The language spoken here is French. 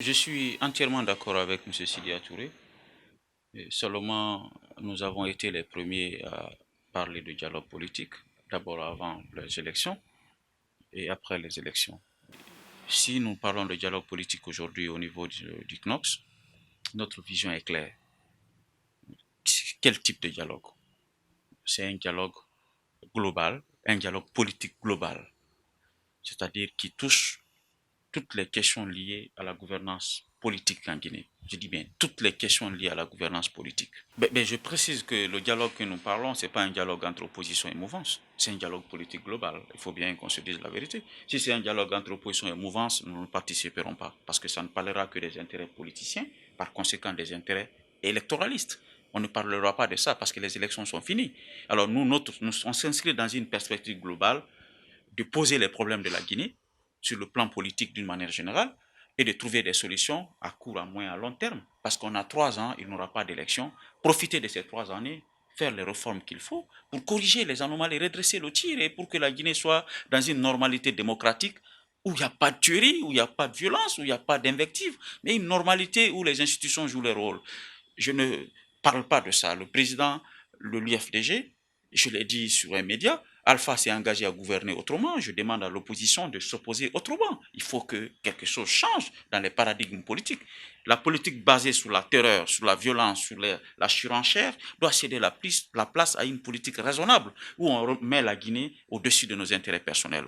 Je suis entièrement d'accord avec M. Sidia Touré. Seulement, nous avons été les premiers à parler de dialogue politique, d'abord avant les élections et après les élections. Si nous parlons de dialogue politique aujourd'hui au niveau du CNOPS, notre vision est claire. Quel type de dialogue? C'est un dialogue global, un dialogue politique global, c'est-à-dire qui touche toutes les questions liées à la gouvernance politique en Guinée. Je dis bien toutes les questions liées à la gouvernance politique. Mais je précise que le dialogue que nous parlons, ce n'est pas un dialogue entre opposition et mouvance. C'est un dialogue politique global. Il faut bien qu'on se dise la vérité. Si c'est un dialogue entre opposition et mouvance, nous ne participerons pas. Parce que ça ne parlera que des intérêts politiciens, par conséquent des intérêts électoralistes. On ne parlera pas de ça parce que les élections sont finies. Alors on s'inscrit dans une perspective globale de poser les problèmes de la Guinée sur le plan politique d'une manière générale et de trouver des solutions à court, à moyen, à long terme. Parce qu'on a 3 ans, il n'y aura pas d'élection. Profiter de ces 3 années, faire les réformes qu'il faut pour corriger les anomalies, redresser le tir et pour que la Guinée soit dans une normalité démocratique où il n'y a pas de tuerie, où il n'y a pas de violence, où il n'y a pas d'invective, mais une normalité où les institutions jouent leur rôle. Je ne parle pas de ça. Le président de l'UFDG, je l'ai dit sur un média, Alpha s'est engagé à gouverner autrement. Je demande à l'opposition de s'opposer autrement. Il faut que quelque chose change dans les paradigmes politiques. La politique basée sur la terreur, sur la violence, sur la surenchère doit céder la place à une politique raisonnable où on met la Guinée au-dessus de nos intérêts personnels.